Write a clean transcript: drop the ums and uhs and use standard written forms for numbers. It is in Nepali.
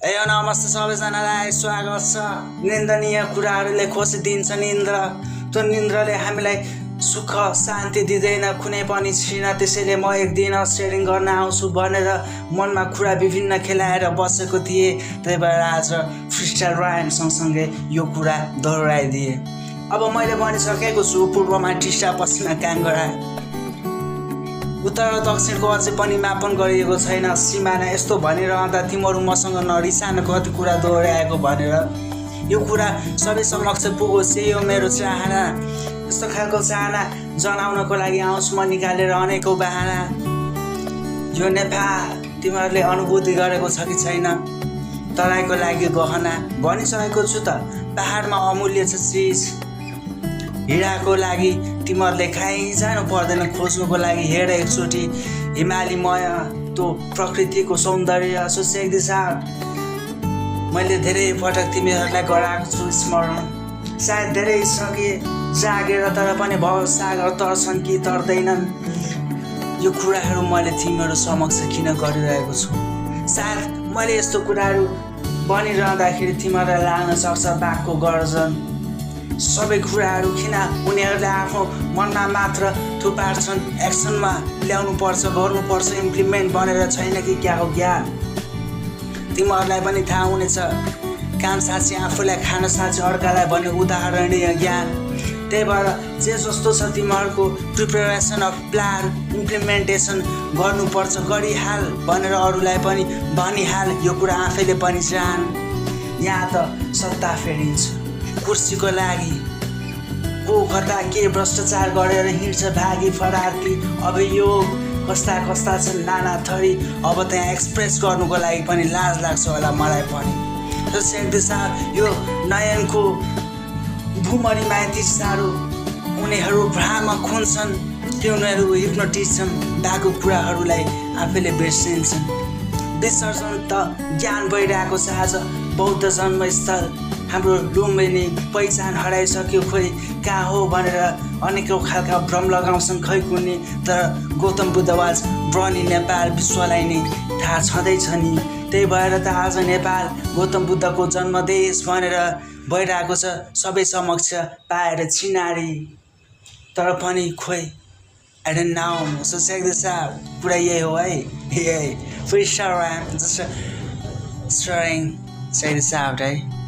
ए नमस्ते सबैजनालाई स्वागत छ। निन्दनीय कुराहरूले खोसिदिन्छ निन्द्र। त्यो निन्द्रले हामीलाई सुख शान्ति दिँदैन कुनै पनि छिन। त्यसैले म एक दिन सेयरिङ गर्न आउँछु भनेर मनमा कुरा विभिन्न खेलाएर बसेको थिएँ। त्यही भएर आज फ्रिस्टाइल राइम सँगसँगै यो कुरा दोहोऱ्याइदिएँ। अब मैले भनिसकेको छु, पूर्वमा टिस्टा, पश्चिममा काङ्गडा, उत्तर र दक्षिणको अझै पनि मापन गरिएको छैन सिमाना। यस्तो भनिरहँदा तिमीहरू मसँग नरिसान कति कुरा दोहोऱ्याएको भनेर। यो कुरा सबै समक्ष पुगोस्, यही हो मेरो चाहना। यस्तो खालको चाहना जनाउनको लागि आउँछु म निकालेर अनेकौँ बहाना। यो नेपाल तिमीहरूले अनुभूति गरेको छ कि छैन? तराईको लागि गहना भनिसकेको छु त। पहाडमा अमूल्य छ चिज, हिँडाको लागि तिमीहरूले कहीँ जानु पर्दैन खोज्नुको लागि। हेर एकचोटि हिमालीमय त्यो प्रकृतिको सौन्दर्य सुसेक्दैछ। मैले धेरै पटक तिमीहरूलाई गराएको छु स्मरण। सायद धेरै सके जागेर, तर पनि भवसागर तर्छन् कि तर्दैनन्। यो कुराहरू मैले तिमीहरू समक्ष किन गरिरहेको छु? सायद मैले यस्तो कुराहरू भनिरहँदाखेरि तिमीहरूलाई लाग्न सक्छ बाघको गर्जन। सबै कुराहरू किन उनीहरूले आफ्नो मनमा मात्र थुपार्छन्, एक्सनमा ल्याउनुपर्छ, गर्नुपर्छ, इम्प्लिमेन्ट बनेर छैन कि क्या हो ज्ञान? तिमीहरूलाई पनि थाहा हुनेछ, काम साँच्ची आफूलाई, खान साँच्ची अर्कालाई भन्ने उदाहरणीय ज्ञान। त्यही भएर जे जस्तो छ तिमीहरूको प्रिपेरेसन अफ प्लान, इम्प्लिमेन्टेसन गर्नुपर्छ, गरिहाल भनेर अरूलाई पनि भनिहाल। यो कुरा आफैले पनि जान। यहाँ त सत्ता फेरिन्छ कुर्सीको लागि, को कता के भ्रष्टाचार गरेर हिँड्छ भागी फराकी। अभियोग कस्ता कस्ता छन् नाना थरी। अब त्यहाँ एक्सप्रेस गर्नुको लागि पनि लाज लाग्छ होला मलाई पनि। यो नयनको भुमरी माइती साह्रो, उनीहरू भ्रामक हुन्छन् कि उनीहरू हिप्नोटिज छन्। भएको कुराहरूलाई आफैले बिर्सिन्छन्। विसर्जन त ज्ञान भइरहेको छ आज। बौद्ध जन्मस्थल हाम्रो लुम्बिनी पहिचान हराइसक्यो। खोइ कहाँ हो भनेर अनेकौँ खालका भ्रम लगाउँछन् खै कुनै। तर गौतम बुद्धवाज ब्रनी नेपाल विश्वलाई नै थाहा छँदैछ नि। त्यही भएर त आज नेपाल गौतम बुद्धको जन्मदेश भनेर भइरहेको छ सबै समक्ष पाएर चिनारी। तर पनि खोइ I don't know. So check this out. कुरा यही हो है, यही freestyle rhyme just starting. Check this out है।